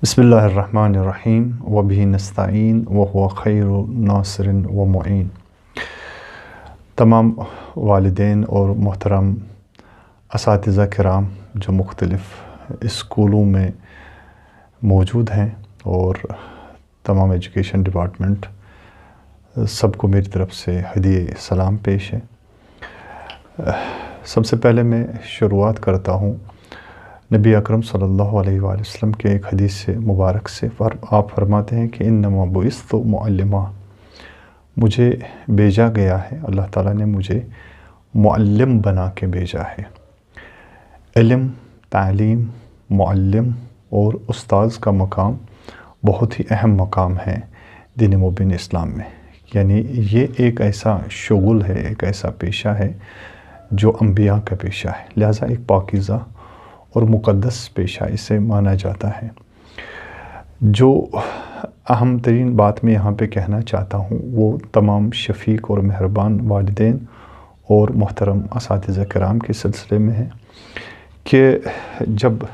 بسم اللہ الرحمن الرحیم وبہ نستعین وہو خیر ناصر و معین۔ تمام والدین اور محترم اساتذہ کرام جو مختلف اسکولوں میں موجود ہیں اور تمام ایجوکیشن ڈپارٹمنٹ، سب کو میری طرف سے ہدیہ سلام پیش ہے۔ سب سے پہلے میں شروعات کرتا ہوں نبی اکرم صلی اللہ علیہ وآلہ وسلم کے ایک حدیث سے مبارک سے۔ آپ فرماتے ہیں کہ انما بعثت معلما، مجھے بھیجا گیا ہے، اللہ تعالیٰ نے مجھے معلم بنا کے بھیجا ہے۔ علم، تعلیم، معلم اور استاذ کا مقام بہت ہی اہم مقام ہے دین مبین اسلام میں۔ یعنی یہ ایک ایسا شغل ہے، ایک ایسا پیشہ ہے جو انبیاء کا پیشہ ہے، لہٰذا ایک پاکیزہ اور مقدس پیشہ اسے مانا جاتا ہے۔ جو اہم ترین بات میں یہاں پہ کہنا چاہتا ہوں وہ تمام شفیق اور مہربان والدین اور محترم اساتذہ کرام کے سلسلے میں ہے کہ جب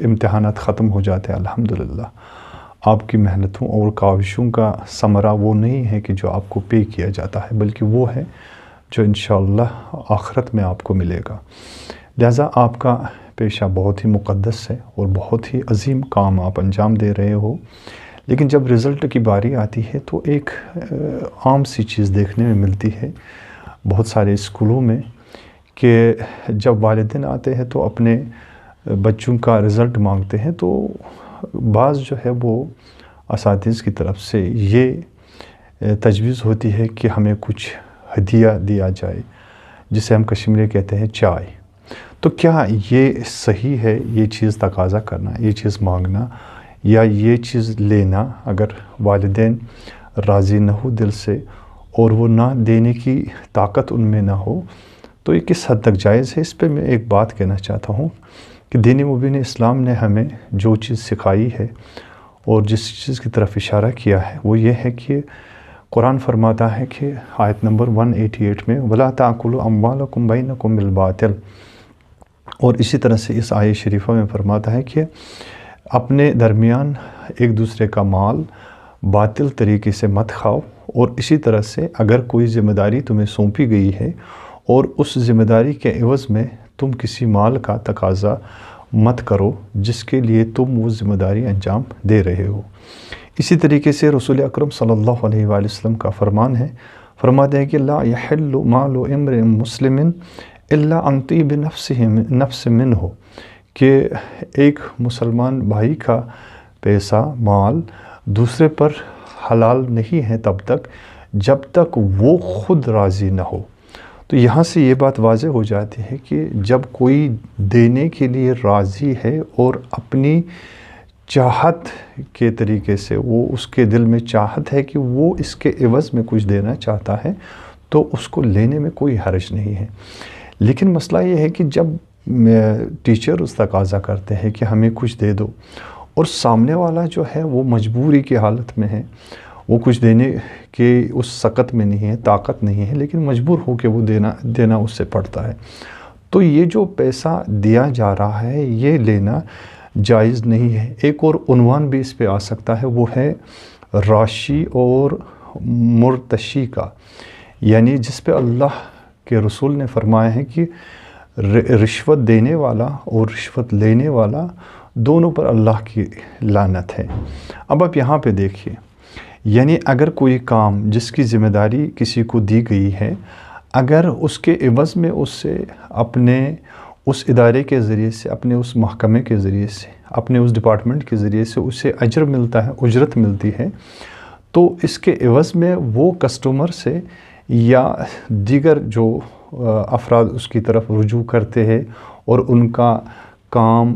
امتحانات ختم ہو جاتے ہیں الحمدللہ، آپ کی محنتوں اور کاوشوں کا ثمرہ وہ نہیں ہے کہ جو آپ کو پے کیا جاتا ہے، بلکہ وہ ہے جو انشاءاللہ آخرت میں آپ کو ملے گا۔ لہٰذا آپ کا پیشہ بہت ہی مقدس ہے اور بہت ہی عظیم کام آپ انجام دے رہے ہو، لیکن جب رزلٹ کی باری آتی ہے تو ایک عام سی چیز دیکھنے میں ملتی ہے بہت سارے اسکولوں میں کہ جب والدین آتے ہیں تو اپنے بچوں کا رزلٹ مانگتے ہیں، تو بعض جو ہے وہ اساتذہ کی طرف سے یہ تجویز ہوتی ہے کہ ہمیں کچھ ہدیہ دیا جائے، جسے ہم کشمیری کہتے ہیں چائے۔ تو کیا یہ صحیح ہے یہ چیز تقاضا کرنا، یہ چیز مانگنا یا یہ چیز لینا؟ اگر والدین راضی نہ ہو دل سے اور وہ نہ دینے کی طاقت ان میں نہ ہو تو یہ کس حد تک جائز ہے؟ اس پہ میں ایک بات کہنا چاہتا ہوں کہ دین مبین اسلام نے ہمیں جو چیز سکھائی ہے اور جس چیز کی طرف اشارہ کیا ہے وہ یہ ہے کہ قرآن فرماتا ہے کہ آیت نمبر 188 میں وَلَا تَأْكُلُوا أَمْوَالَكُمْ بَيْنَكُمْ بِالْبَاطِلِ، اور اسی طرح سے اس آیت شریفہ میں فرماتا ہے کہ اپنے درمیان ایک دوسرے کا مال باطل طریقے سے مت کھاؤ، اور اسی طرح سے اگر کوئی ذمہ داری تمہیں سونپی گئی ہے اور اس ذمہ داری کے عوض میں تم کسی مال کا تقاضا مت کرو جس کے لیے تم وہ ذمہ داری انجام دے رہے ہو۔ اسی طریقے سے رسول اکرم صلی اللہ علیہ وآلہ وسلم کا فرمان ہے، فرماتے ہیں کہ لا يحل مال امرئ مسلم الا عن طیب نفس منہ، کہ ایک مسلمان بھائی کا پیسہ مال دوسرے پر حلال نہیں ہے تب تک جب تک وہ خود راضی نہ ہو۔ تو یہاں سے یہ بات واضح ہو جاتی ہے کہ جب کوئی دینے کے لیے راضی ہے اور اپنی چاہت کے طریقے سے وہ اس کے دل میں چاہت ہے کہ وہ اس کے عوض میں کچھ دینا چاہتا ہے تو اس کو لینے میں کوئی حرج نہیں ہے۔ لیکن مسئلہ یہ ہے کہ جب ٹیچر اس تقاضا کرتے ہیں کہ ہمیں کچھ دے دو اور سامنے والا جو ہے وہ مجبوری کی حالت میں ہے، وہ کچھ دینے کے اس سقط میں نہیں ہے، طاقت نہیں ہے، لیکن مجبور ہو کے وہ دینا اس سے پڑتا ہے، تو یہ جو پیسہ دیا جا رہا ہے یہ لینا جائز نہیں ہے۔ ایک اور عنوان بھی اس پہ آ سکتا ہے، وہ ہے راشی اور مرتشی کا، یعنی جس پہ اللہ کے رسول نے فرمایا ہے کہ رشوت دینے والا اور رشوت لینے والا دونوں پر اللہ کی لعنت ہے۔ اب آپ یہاں پہ دیکھیے، یعنی اگر کوئی کام جس کی ذمہ داری کسی کو دی گئی ہے، اگر اس کے عوض میں اس سے اپنے اس ادارے کے ذریعے سے، اپنے اس محکمے کے ذریعے سے، اپنے اس ڈپارٹمنٹ کے ذریعے سے اسے اجر ملتا ہے، اجرت ملتی ہے، تو اس کے عوض میں وہ کسٹمر سے یا دیگر جو افراد اس کی طرف رجوع کرتے ہیں اور ان کا کام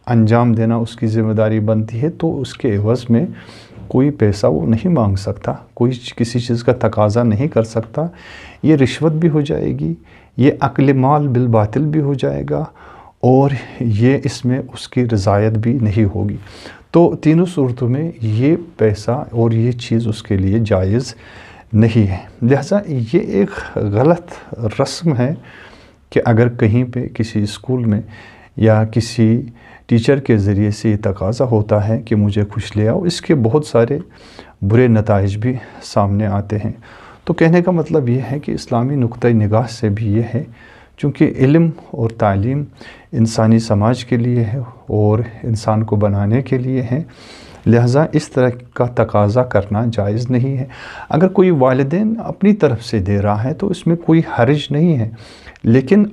انجام دینا اس کی ذمہ داری بنتی ہے، تو اس کے عوض میں کوئی پیسہ وہ نہیں مانگ سکتا، کوئی کسی چیز کا تقاضا نہیں کر سکتا۔ یہ رشوت بھی ہو جائے گی، یہ اکل مال بالباطل بھی ہو جائے گا، اور یہ اس میں اس کی رضایت بھی نہیں ہوگی۔ تو تینوں صورتوں میں یہ پیسہ اور یہ چیز اس کے لیے جائز نہیں ہے۔ لہٰذا یہ ایک غلط رسم ہے کہ اگر کہیں پہ کسی اسکول میں یا کسی ٹیچر کے ذریعے سے یہ تقاضا ہوتا ہے کہ مجھے کچھ لے آؤ، اس کے بہت سارے برے نتائج بھی سامنے آتے ہیں۔ تو کہنے کا مطلب یہ ہے کہ اسلامی نقطۂ نگاہ سے بھی یہ ہے، چونکہ علم اور تعلیم انسانی سماج کے لیے ہے اور انسان کو بنانے کے لیے ہے، لہٰذا اس طرح کا تقاضا کرنا جائز نہیں ہے۔ اگر کوئی والدین اپنی طرف سے دے رہا ہے تو اس میں کوئی حرج نہیں ہے، لیکن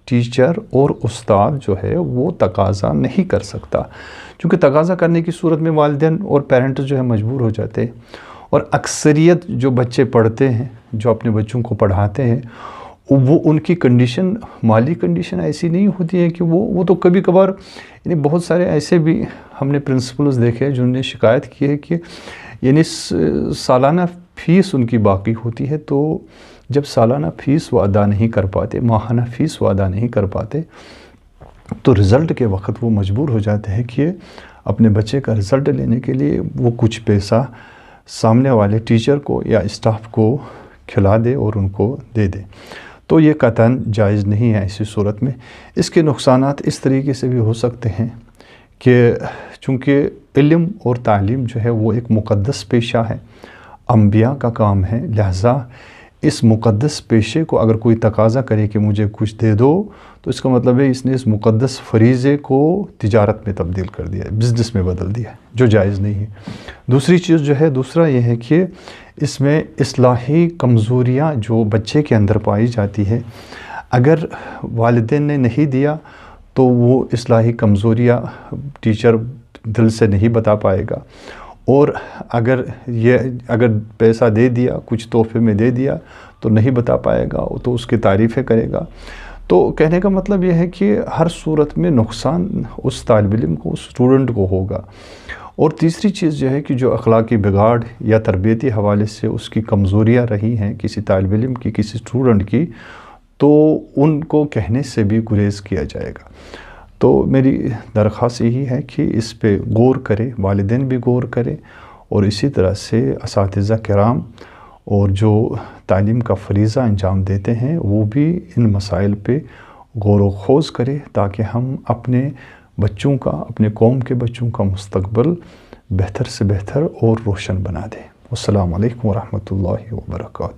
ٹیچر اور استاد جو ہے وہ تقاضا نہیں کر سکتا، چونکہ تقاضا کرنے کی صورت میں والدین اور پیرنٹس جو ہے مجبور ہو جاتے ہیں، اور اکثریت جو بچے پڑھتے ہیں، جو اپنے بچوں کو پڑھاتے ہیں، وہ ان کی کنڈیشن، مالی کنڈیشن ایسی نہیں ہوتی ہے کہ وہ تو کبھی کبھار، یعنی بہت سارے ایسے بھی ہم نے پرنسپلز دیکھے جنہوں نے شکایت کی ہے کہ یعنی سالانہ فیس ان کی باقی ہوتی ہے، تو جب سالانہ فیس وہ ادا نہیں کر پاتے، ماہانہ فیس وہ ادا نہیں کر پاتے، تو رزلٹ کے وقت وہ مجبور ہو جاتے ہیں کہ اپنے بچے کا رزلٹ لینے کے لیے وہ کچھ پیسہ سامنے والے ٹیچر کو یا اسٹاف کو کھلا دے اور ان کو دے دے۔ تو یہ قطعاً جائز نہیں ہے ایسی صورت میں۔ اس کے نقصانات اس طریقے سے بھی ہو سکتے ہیں کہ چونکہ علم اور تعلیم جو ہے وہ ایک مقدس پیشہ ہے، انبیاء کا کام ہے، لہٰذا اس مقدس پیشے کو اگر کوئی تقاضا کرے کہ مجھے کچھ دے دو، تو اس کا مطلب ہے اس نے اس مقدس فریضے کو تجارت میں تبدیل کر دیا ہے، بزنس میں بدل دیا ہے، جو جائز نہیں ہے۔ دوسری چیز جو ہے، دوسرا یہ ہے کہ اس میں اصلاحی کمزوریاں جو بچے کے اندر پائی جاتی ہے، اگر والدین نے نہیں دیا تو وہ اصلاحی کمزوریاں ٹیچر دل سے نہیں بتا پائے گا، اور اگر پیسہ دے دیا، کچھ تحفے میں دے دیا تو نہیں بتا پائے گا، تو اس کی تعریفیں کرے گا۔ تو کہنے کا مطلب یہ ہے کہ ہر صورت میں نقصان اس طالب علم کو، اس اسٹوڈنٹ کو ہوگا۔ اور تیسری چیز جو ہے کہ جو اخلاقی بگاڑ یا تربیتی حوالے سے اس کی کمزوریاں رہی ہیں کسی طالب علم کی، کسی اسٹوڈنٹ کی، تو ان کو کہنے سے بھی گریز کیا جائے گا۔ تو میری درخواست یہی ہے کہ اس پہ غور کرے، والدین بھی غور کرے، اور اسی طرح سے اساتذہ کرام اور جو تعلیم کا فریضہ انجام دیتے ہیں وہ بھی ان مسائل پہ غور و خوض کرے، تاکہ ہم اپنے بچوں کا، اپنے قوم کے بچوں کا مستقبل بہتر سے بہتر اور روشن بنا دیں۔ السلام علیکم ورحمۃ اللہ وبرکاتہ۔